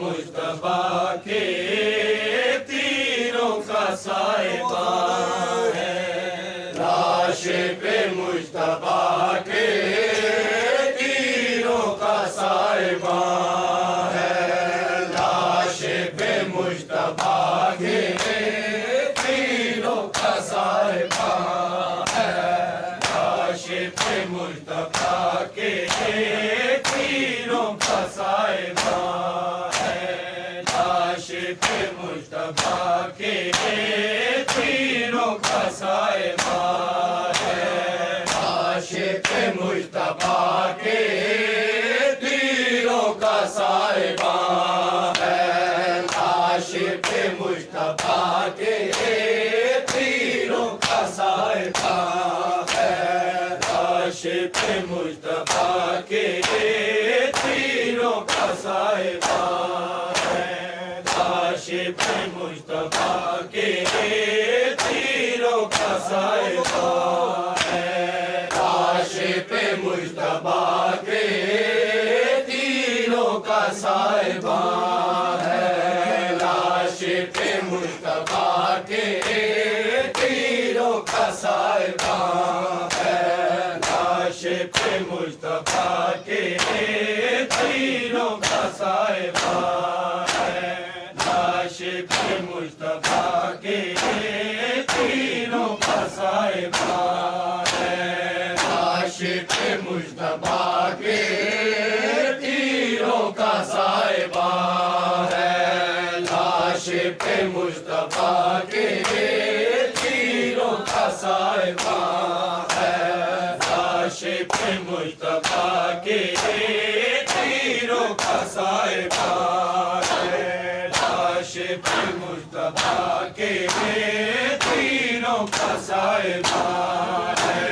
मुस्तफा के तीरों का साहिबा है, लाश पे मुस्तफा के तीरों का साहिबा है, लाश पे मुस्तफा के तीरों का साहिबा है, लाश पे मुस्तफा के तीरों का साहिबा मुस्तफा के तीरों का साहिबा है, आशिक मुस्तफा के तीरों का साहिबा है, आशिक मुस्तफा के तीरों का साहिबा है, आशिक मुस्तफा के तीरों का साहिबा आशिक मुस्तफा के तीरों का साहिबा है, आशिक मुस्तफा के तीरों का साहिबा है, आशिक मुस्तफा के तीरों का साहिबा है, आशिक मुस्तफा के तीरों का साहिबा आशिक मुस्तफा के तीरों का साहिबा है, आशिक मुस्तफा के तीरों का साहिबा है, आशिक मुस्तफा के तीरों का साहिबा है, आशिक मुस्तफा के तीरों का साहिबा आशिक मुस्तफा के तीरों का साहिबा है,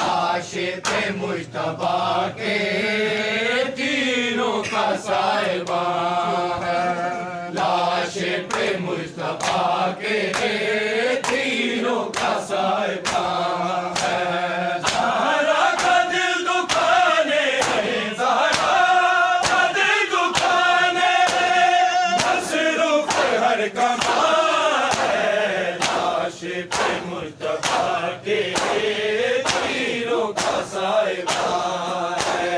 आशिक मुस्तफा के तीरों का साहिबा है, आशिक मुस्तफा के तीरों का साहिबा है, ज़हरा का दिल दुखाने ज़हरा का दिल दुखाने मसरूफ़ हर कमाल है, आशिक मुस्तफा के तीरों का साहिबा है,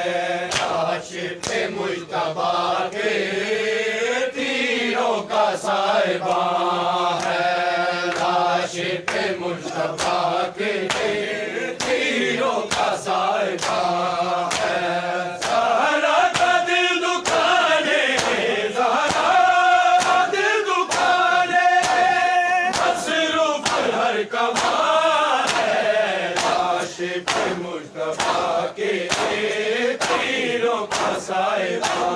आशिक मुस्तफा के तीरों का साहिबा है, आशिक मुस्तफा के तीरों का साहिबा है, ज़हरा का दिल दुखाने ज़हरा का दिल दुखाने मसरूफ़ हर कमाल है, आशिक मुस्तफा के तीरों का साहिबा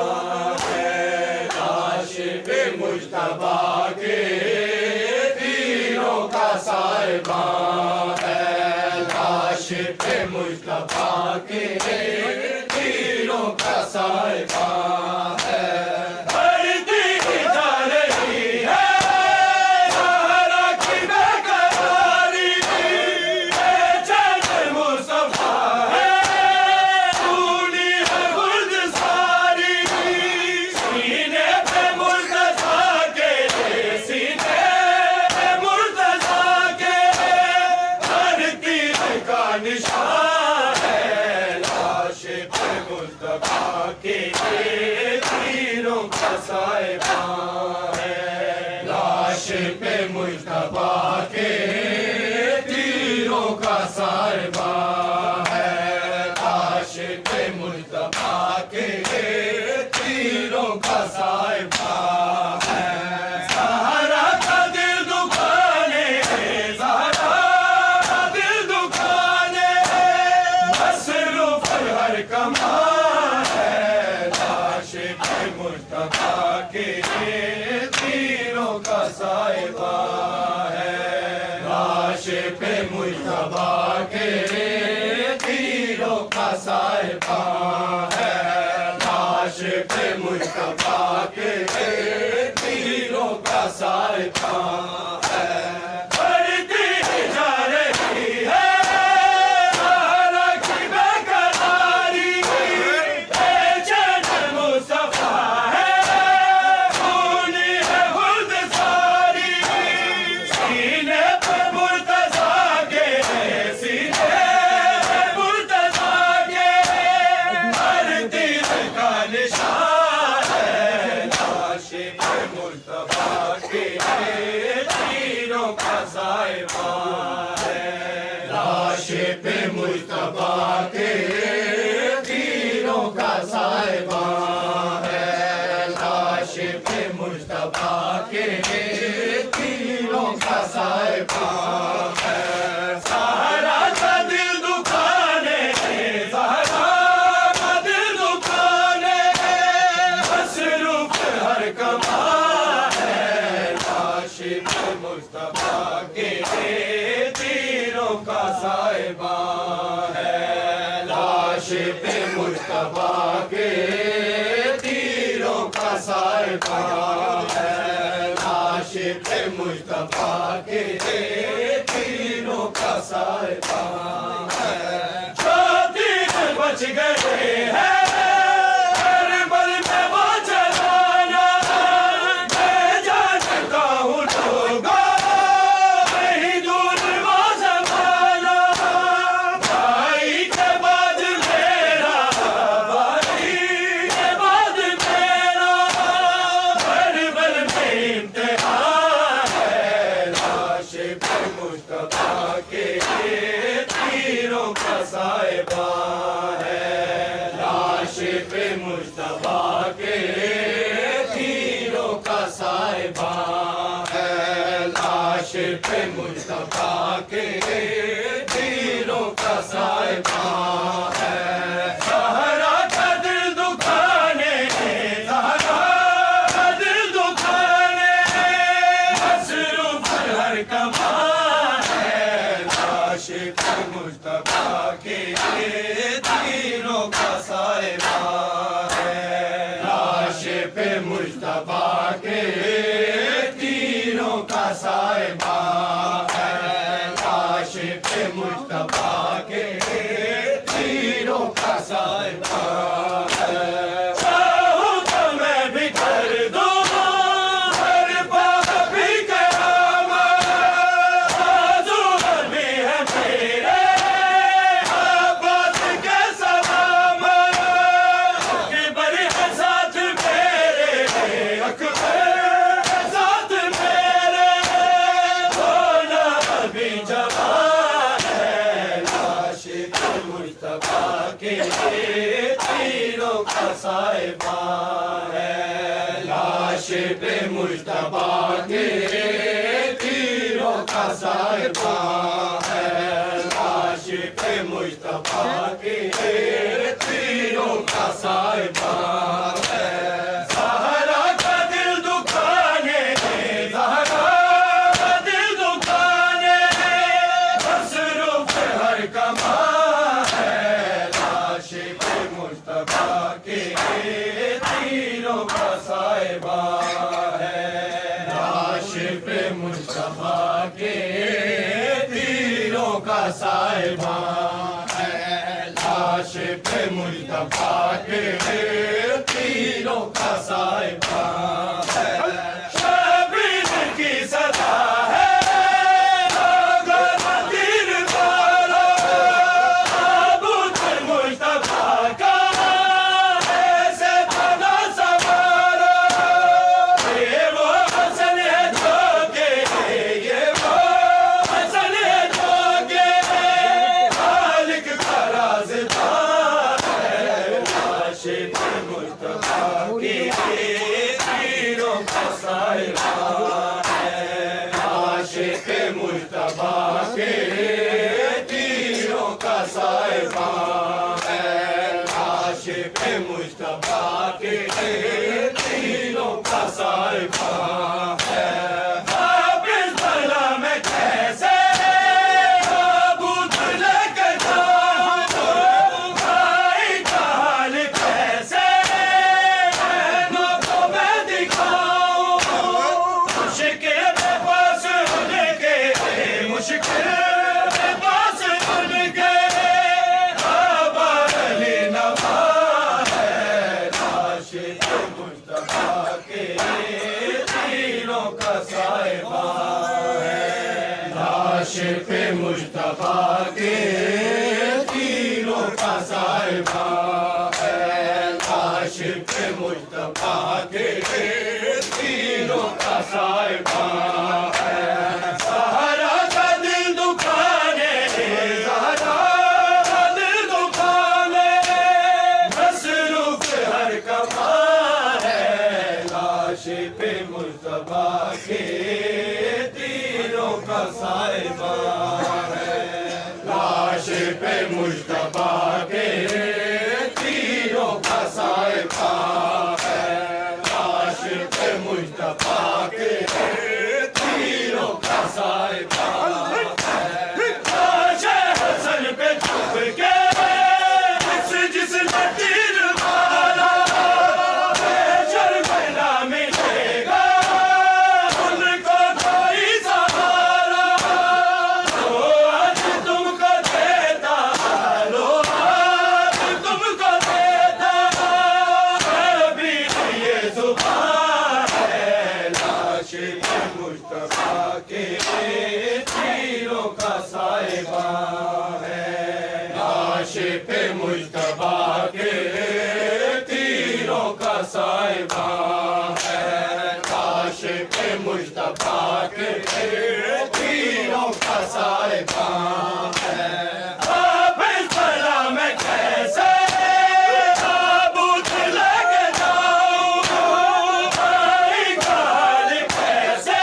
है। लाश पे मुज्तबा के तीरों का साहिबा है। लाश पे मुज्तबा के तीरों का साहिबा है। निशान है लाश पे मुज्तबा के तीरों का साहिबा है। लाश पे मुज्तबा के तीरों का साहिबा है। लाश पे मुज्तबा के तीरों का साहिबा है। सहारा का दिल दुखाने, सहारा का दिल दुखाने हर कमाल है। लाश पे मुज्तबा के तीरों का साहिबा है। लाश पे मुज्तबा के तीरों का साहिबा है। लाश पे मुज्तबा के तीरों का साहिबा है। लाश पे मुज्तबा के तीरों का साहिबा है। लाश पे मुज्तबा के तीरों का साहिबा है। सहारा का दिल दुखाने, सहारा का दिल दुखाने मसरूफ हर कमाल है। लाश पे मुज्तबा के तीरों का साहिबा है। लाश पे मुज्तबा के तीरों का साहिबा है। लाश पे मुज्तबा के तीरों का साहिबा है। जो तीर बच गए हैं मुज्तबा के तीरों का साहिबा है। लाश पे मुज्तबा के तीरों का साहिबा है। लाश पे मुज्तबा के तीरों का साहिबा है। सहारा का दिल दुखाने, सहारा का दिल दुखाने मसरूफ हर कमाल है। लाश पे मुज्तबा के तीरों का साहिबा है। लाश पे मुज्तबा के तीरों का साहिबा है। लाश पे मुज्तबा के तीरों का साहिबा है। चाहूं तो मैं भी कर दूं हर पाप भी करामत, आज़ूर भी है मेरे आबाद के सलामत। कि बड़ी है साथ मेरे अकबर साथ मेरे, भोला अभी जवान है। लाश पे मुज्तबा के तीरों का साहिबा है। लाश पे मुज्तबा के तीरों का साहिबा है। लाश आशिक़ मुस्तफा के तीरों का साहिबा है। ज़हरा का दिल दुखाने, ज़हरा का दिल दुखाने, मसरूफ़ हर कमा है। आशिक़ मुस्तफा के तीरों का साहिबा है। आशिक़ मुस्तफा के तीरों का साहिबा है। आशिक़ मुस्तफा के तीरों का साहिबा है। शबीर की सदा है तीर मारो, अबूतर मुस्तफा का ऐसे बना सवारो। ये वो हसन है जो के, ये वो हसन है जो के मालिक का राज़दार है। आशिक़ मुस्तफा के तीरों का साहिबा है। आशिक़ मुस्तफा के तीरों का साहिबा है। आशिक़ मुस्तफा के तीरों का साहिबा है। अब इस बला में कैसे अबूतर लेके जाऊं, भाई का हाल कैसे बहनों को मैं दिखाऊं। मुश्किल में पास उनके, मुश्किल में पास उनके अली नवा है। आशिक़ मुस्तफा के तीरों का साहिबा है। आशिक़ मुस्तफा के तीरों का साहिबा है। आशिक़ मुस्तफा के तीरों का साहिबा है। ज़हरा का दिल दुखाने, ज़हरा का दिल दुखाने, मसरूफ़ हर कमा है। आशिक़ मुस्तफा के तीरों का साहिबा है। आशिक़ मुस्तफा के तीरों का साहिबा है। आशिक़ मुस्तफा के तीरों का साहिबा है। आशे हसन पे छुप के जिसने तीर मारा, शर्मिला मिलेगा उनको कोई सहारा। तो आज तुमको देता, लो आज तुमको देता, अभी ये ज़ुबान है। आशिक़ मुस्तफा के तीरों का साहिबा है। आशिक़ मुस्तफा के तीरों का साहिबा है। आशिक़ मुस्तफा के तीरों का साहिबा है। अब इस बला में कैसे अबूतर लेके जाऊं, भाई का हाल कैसे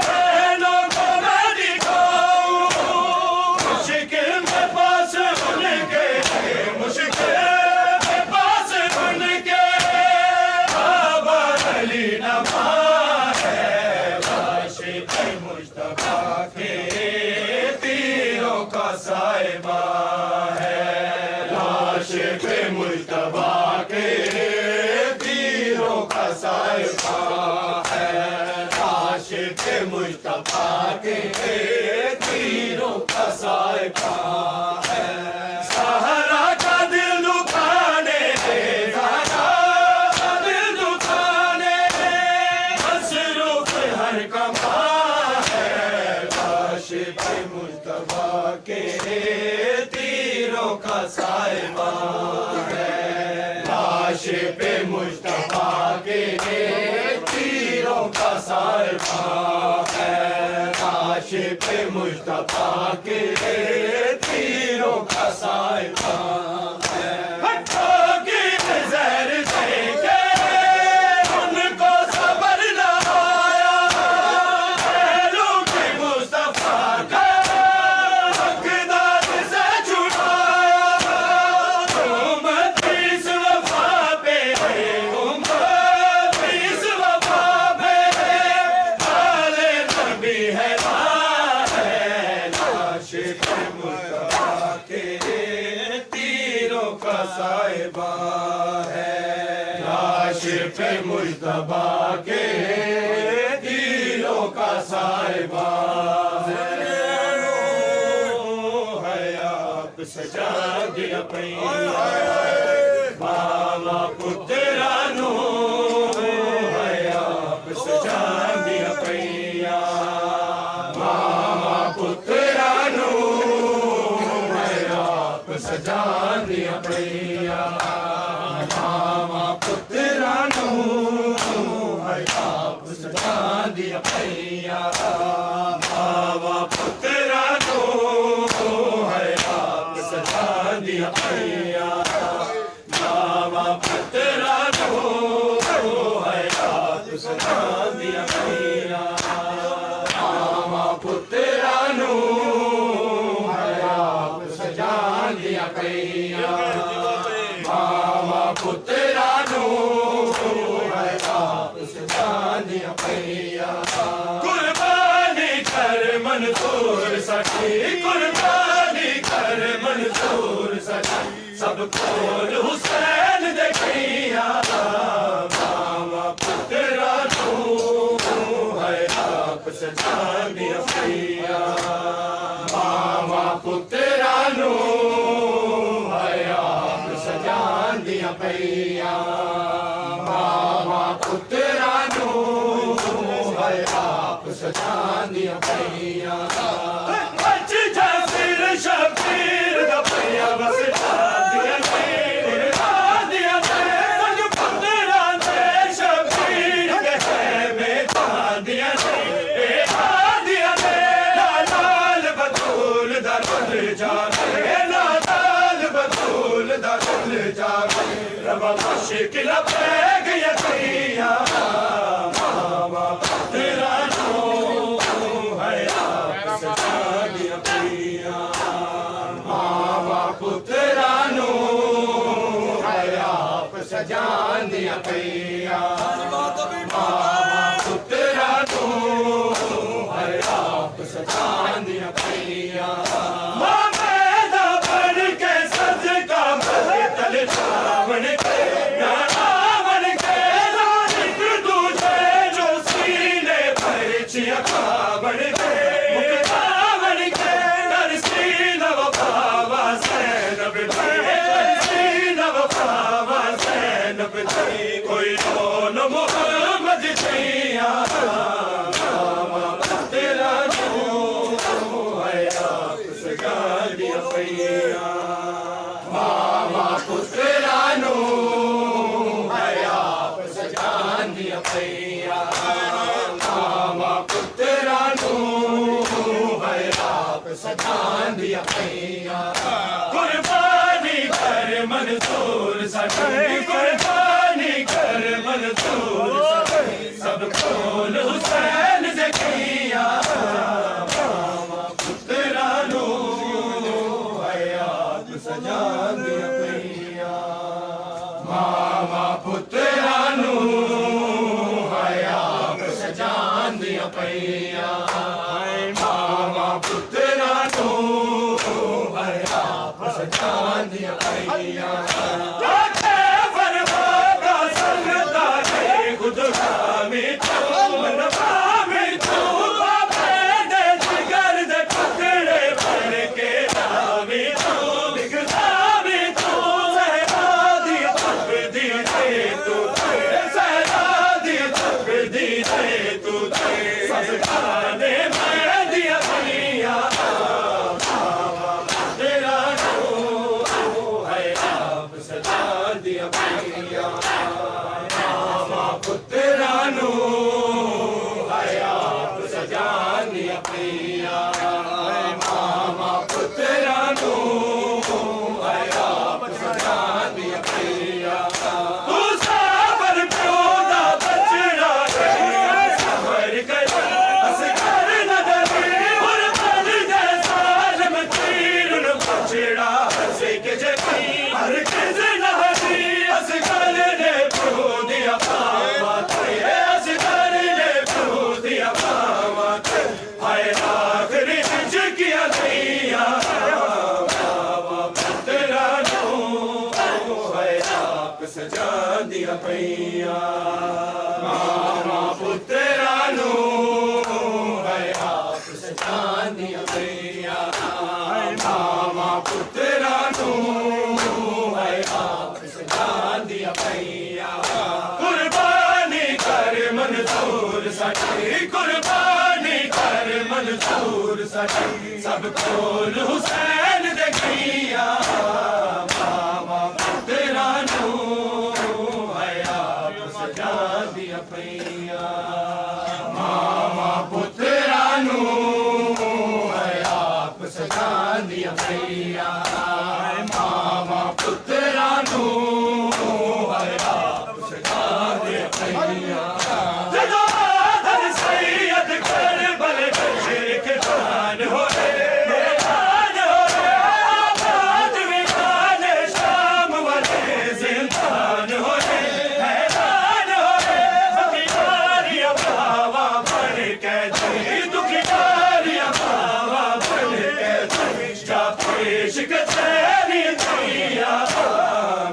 बहनों को मैं दिखाऊं। मुश्किल में पास उनके, मुश्किल में पास उनके अली नवा है। आशिक़ मुस्तफा के तीरों का साहिबा है। आशिक़ मुस्तफा के तीरों का साहिबा है। आशिक़ मुस्तफा के तीरों का साहिबा है। ज़हरा का दिल दुखाने, ज़हरा का दिल दुखाने, मसरूफ़ हर कमा है। आशिक़ मुस्तफा के तीरों का साहिबा है। आशिक़ मुस्तफा के तीरों का साहिबा है। आशिक़ मुस्तफा के तीरों का साहिबा है। की नज़र से के उनको सबर न आया, पहलू की मुस्तफा का हक़दार साहिबा है। लाश पे मुश्तबा के तीरों का साहिबा है। आप सजा दिया पैया मामा पुत्रानो है। आप सजा दिया पैया मामा पुत्रानो है। आप सजा दिया पैया मामा पुत्रानो है। आप सजा दिया पैया मामा पुत्रानो है। आप सजा दिया पैया मामा पुत्रानो है। आप सजा दिया पैया मामा पुत्रानो है। आप सजा दिया पैया मामा पुत्रानो है। आप सजा दिया पैया कुर्बानी कर मंसूर सखी कुर्बानी कर मंसूर सखी सब खोल हुसैन देखिया मामा पुत्रानो है। आप सजा दिया पैया मामा पुत्रानो है। आप सजा दिया पैया मामा पुत्रानो है। आप सजा दिया पैया शबीर दा पैया बस दिया दिया संग पुत्रा दे शबीर के में दिया दिया लाल बतूल दा रुल जावे लाल बतूल दा रुल जावे रब मुश्किल पे गया पैया मामा तेरा नो है। आप सजा दिया पैया मामा पुत्रानो है। आप सजा दिया पैया मामा पुत्रानो है। आप सजा दिया पैया मामेदा बन के सदका तल रावण के रावण के लालिक दूजे जो सीने पर चिया रावण के रावण के नरसी नव पावा सैनब नव पावा सैनब कोई लोन मोहम्मद छैया मामा तेरा नो है। आप सजा दिया पैया मामा पुत्रानो है। आप सजा दिया पैया मामा पुत्रानो है। आप सजा दिया पैया कुर्बानी कर मंसूर सखी कुर्बानी कर मंसूर सखी सब खोल हुसैन देखिया मामा पुत्रानो है। आप सजा दिया पैया मामा पुत्रानो है। आप सजा दिया पैया मामा पुत्रानो है। आप सजा दिया पैया ਦੀਆਂ ਪਈਆਂ ਮਾਵਾਂ ਪੁੱਤਰਾਂ ਨੂੰ ਹੈ ਆਪ ਸਜਾਉਂਦੀਆਂ ਪਈਆਂ ਮਾਵਾਂ ਪੁੱਤਰਾਂ ਨੂੰ ਹੈ ਆਪ ਸਜਾਉਂਦੀਆਂ ਪਈਆਂ ਕੁਰਬਾਨੀ ਕਰ ਮਨਜ਼ੂਰ ਸਾਡੀ ਕੁਰਬਾਨੀ ਕਰ ਮਨਜ਼ੂਰ ਸਾਡੀ ਸਭ ਕੋਲ ਹੁਸੈਨ ਦੇ ਗਈਆਂ ਮਾਵਾਂ ਪੁੱਤਰਾਂ ਨੂੰ ਹੈ ਆਪ ਸਜਾਉਂਦੀਆਂ ਪਈਆਂ ਮਾਵਾਂ ਪੁੱਤਰਾਂ ਨੂੰ ਹੈ ਆਪ ਸਜਾਉਂਦੀਆਂ ਪਈਆਂ ਮਾਵਾਂ ਪੁੱਤਰਾਂ ਨੂੰ ਹੈ ਆਪ ਸਜਾਉਂਦੀਆਂ ਪਈਆਂ ਜਦੋਂ ਦਰ ਸੈਯਦ ਕਰਬਲ ਵਿੱਚ ਇੱਕ ਜਾਨ ਹੋਏ ਮੈਦਾਨ ਹੋਏ ਆਬਾਦ ਵਿਦਾਨ ਸ਼ਾਮ ਵਾਲੇ ਜ਼ਿੰਦਾਨ ਹੋਏ हैरान होए दुखियारियां बावा बन के जी दुखियारियां बावा बन के जी जा पेश कचहरी दिया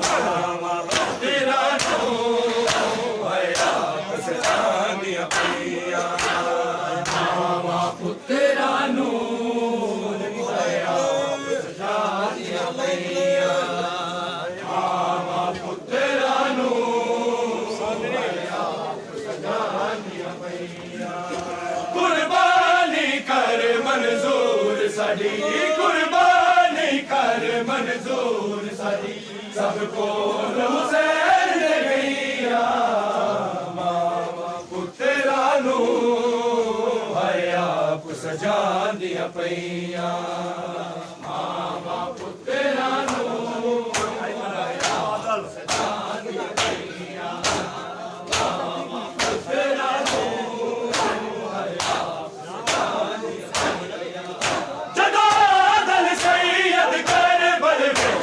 मामा तेरा नो है आप सजानियां पिया मामा पुत्रा नो है आप सजानियां पिया मामा पुत्रा नो कुर्बानी कर मंजूर साडी कुर्बानी कर मंजूर साडी सबको हुसैन दे गईया मावा पुत्रा नू है आप सजांदियां पईया मावा पुत्रा नू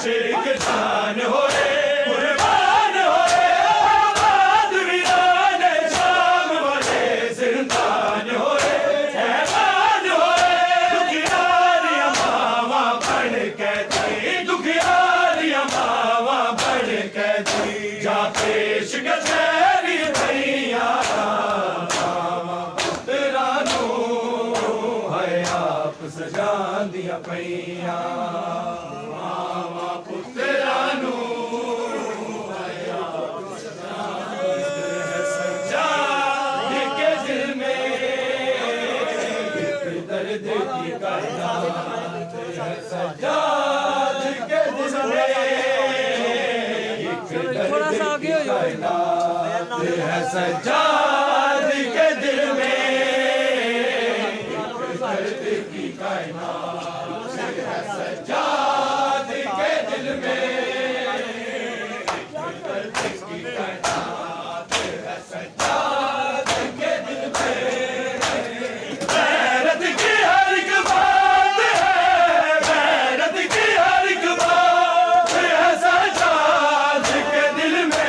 एक जान होए कुर्बान होए आबाद वीरान शाम वाले जिंदान होए हैरान होए दुखियारियां मावा बन के जी दुखियारियां मावा बन के जी जा पेश कचहरी भैया मावा पुत्रा नू है आप सजांदियां पईया थोड़ा सा आगे हो जाओ है सज्जाद के दिल में दर्द की कायनात है सज्जाद के दिल में दर्द की कायनात है सज्जाद के दिल में गैरत की हर एक बात है गैरत की हर एक बात है सज्जाद के दिल में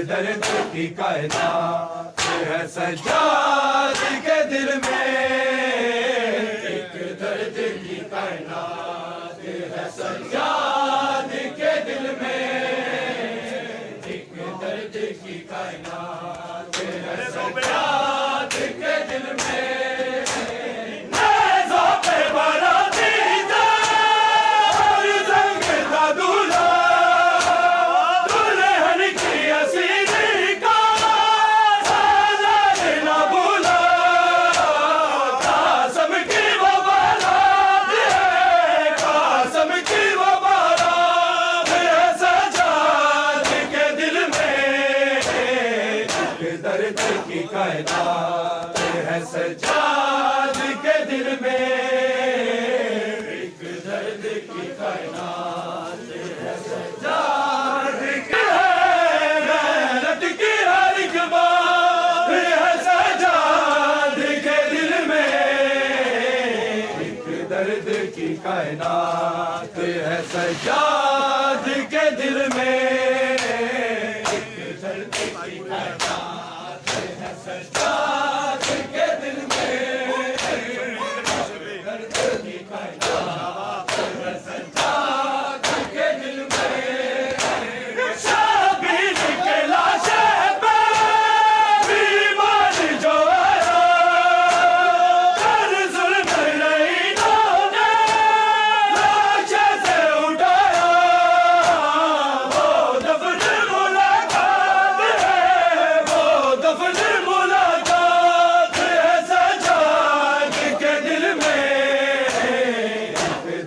दर्द की कायनात है सज्जाद के दिल में एक दर्द की कायनात है सज्जाद के दिल में एक दर्द की कायनात है सज्जाद के दिल में नेज़ों पे बाराती और जंग का दूल्हा दुल्हन की असीरी का साजन न भूला कासम की वो बारात है कासम की वो बारात है सज्जाद के दिल में दर्द की कायनात है सज्जाद के दिल में एक दर्द की कायनात है सज्जाद के गैरत की हर एक बात है सज्जाद के दिल में एक दर्द की कायनात है सज्जाद के दिल में एक दर्द की कायनात है सज्जाद के दिल में दर्द की कायनात है सज्जाद के दिल में शाम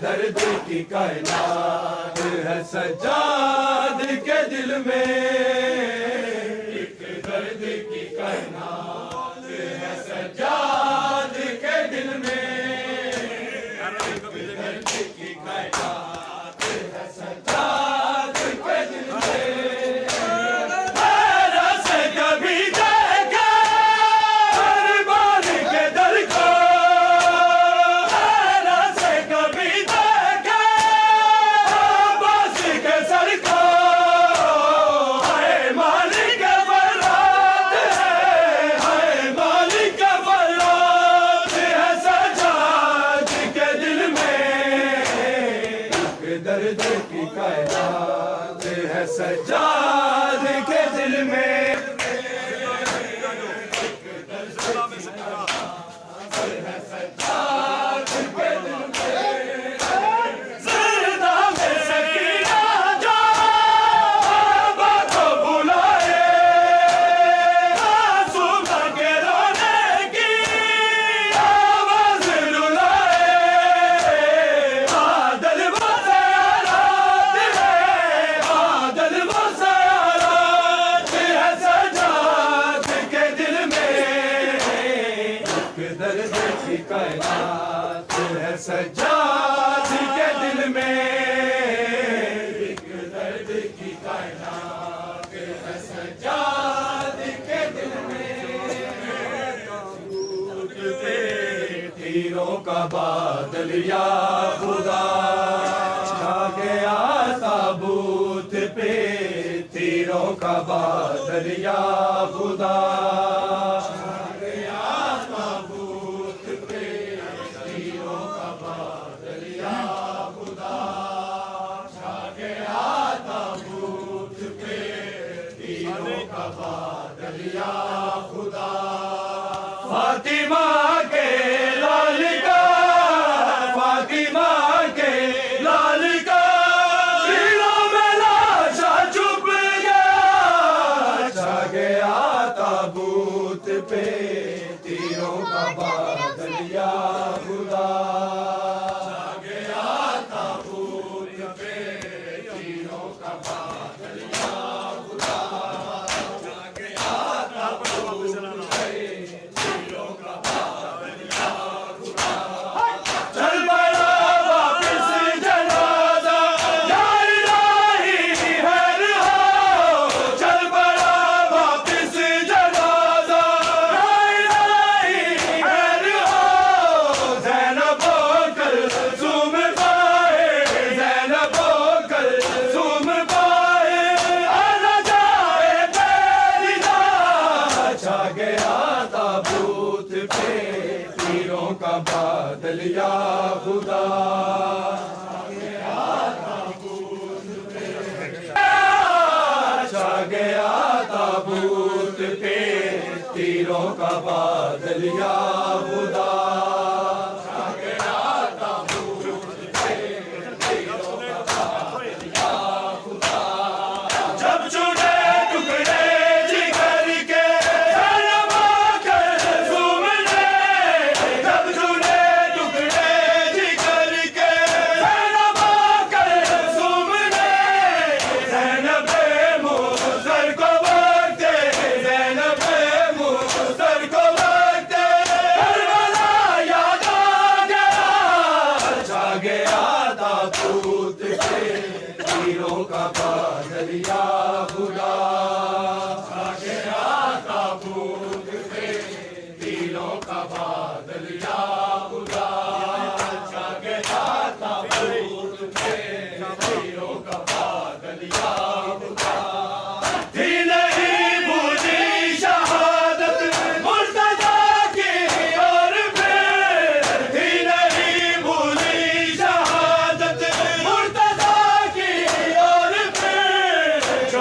दर्द की कायनात है सज्जाद के दिल में, एक दर्द की कायनात है सज्जाद के दिल में, एक दर्द की कायनात है सज्जाद के दिल में। दर्द की कायनात है सज्जाद के दिल में, सज्जाद के दिल में। ज़िंदा में सकीना जो बाबा को बुलाए, मासूम के रोने की आवाज़ रुलाए, बादल दर्द की कायनात है सज्जाद के दिल में, एक दर्द की कायनात है सज्जाद के दिल में। तीरों का बादल या खुदा छा गया ताबूत पे, तीरों का बादल या खुदा खुदा। फातिमा के लाल का, फातिमा के लाल का दिलों में लाशा चुप गया, छा गया ताबूत पे, तीरों का बादल या खुदा, छा गया ताबूत पे, तीरों का बादल या खुदा। तीरों का बादल या खुदा, छा गया ताबूत पे, तीरों का बादल या खुदा, छा गया ताबूत पे, तीरों का बादल या खुदा। जब चुने टुकड़े जिगर के तीरों का बादल या खुदा, छा गया ताबूत पे, तीरों का बादल या खुदा, छा गया ताबूत पे, तीरों का बादल या खुदा। थी नहीं बूझी शहादत मुर्तज़ा की और फिर, थी नहीं बूझी शहादत मुर्तज़ा की और फिर,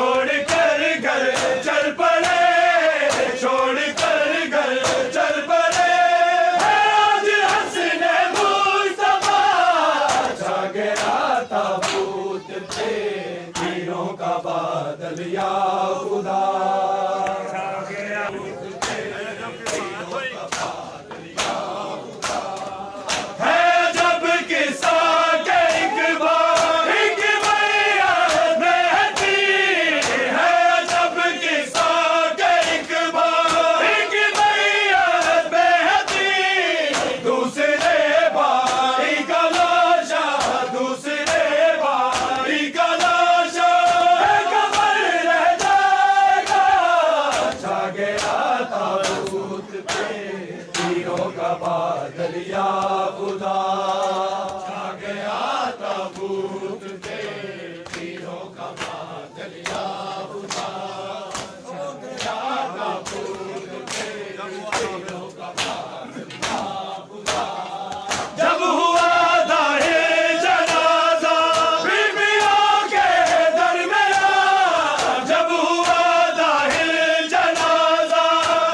जब हुआ दाहिर जनाजा बीबियों के दरमियान, जब हुआ दाहिर जनाजा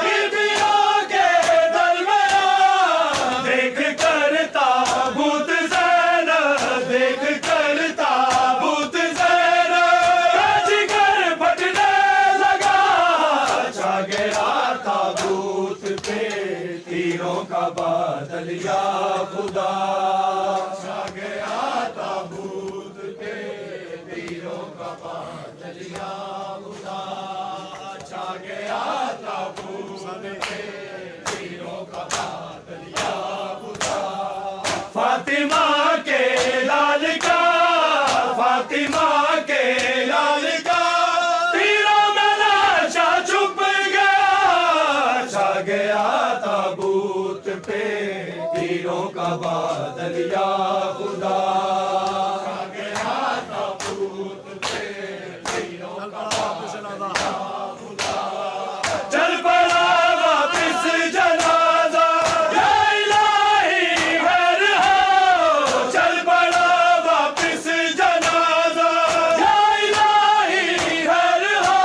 बीबियों के दरमियान, देख कर ताबूत ज़ैनब, देख कर ताबूत ज़ैनब, जिगर फटने लगा, छा गया ताबूत पे तीरों का बादल या खुदा, छा गया ताबूत पे तीरों का बादल या खुदा, छा गया ताबूत पे तीरों का बादल या खुदा। फातिमा के लाल का, फातिमा के लाल का तीरों में लाशा छुप गया, छा गया ताबूत पे तीरों का बादल या खुदा, छा गया ताबूत पे तीरों का बादल या खुदा। चल पड़ा वापिस जनाजा, या इलाही घर हो, चल पड़ा वापिस जनाजा, या इलाही घर हो,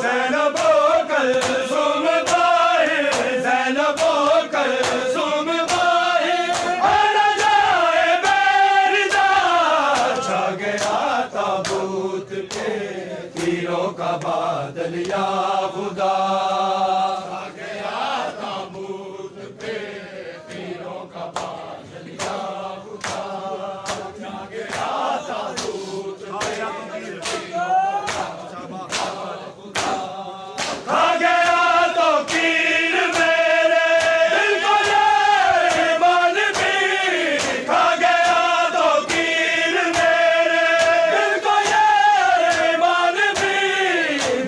ज़ैनबो कल्सूम बाहिर, ज़ैनबो कल्सूम बाहिर, आना जाए बेरिदार, छा गया ताबूत पे तीरों का बादल या खुदा, छा गया ताबूत पे तीरों का बादल या खुदा, छा गया ताबूत पे खा गया तो पीर मेरे दिल को ये ईमान भी, खा गया तो पीर मेरे दिल को ये ईमान भी,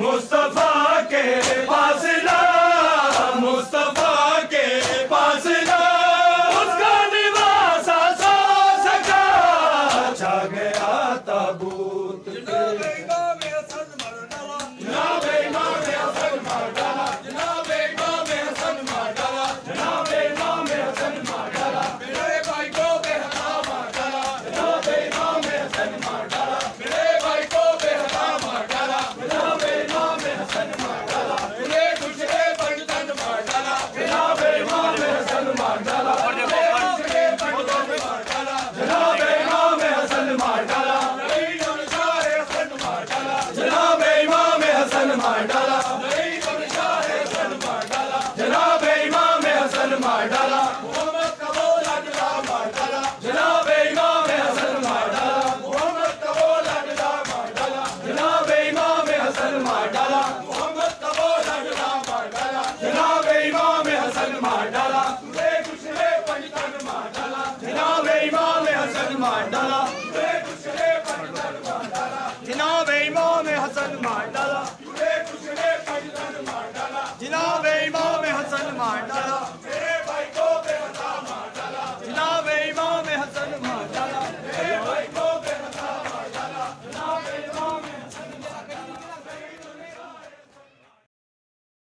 मुस्तफा के पास ला, मुस्तफा के पास ला, उसका निवास सो सका, छा गया ताबूत पे जनाब इमाम हसन मार डाला, जनाब इमाम हसन मार डाला, जनाब इमाम हसन मार डाला, मेरे भाई को बेहदा मार डाला, जनाब इमाम हसन मार डाला, मेरे भाई को बेहदा मार डाला, जनाब इमाम हसन मार डाला, मेरे दूसरे बंदन मार डाला, जनाब इमाम हसन मार डाला, मेरे दूसरे बंदन मार डाला, जनाब इमाम हसन मार डाला, नहीं नमशाह हसन मार डाला, जनाब इमाम हसन मार डाला, नहीं नमशाह हसन मार डाला, जनाब इमाम हसन मार डाला, मोहम्मद का वो लाडला मार डाला, जनाब इमाम हसन मार डाला, मोहम्मद का वो लाडला मार डाला, जनाब इमाम हसन मार डाला, मोहम्मद का वो लाडला मार डाला, जनाब इमाम हसन मार डाला, तुझे दूसरे पंजतन मार डाला, जनाब इमाम हसन मार डाला, तुझे दूसरे पंजतन मार डाला, जनाब इमाम हसन मार डाला।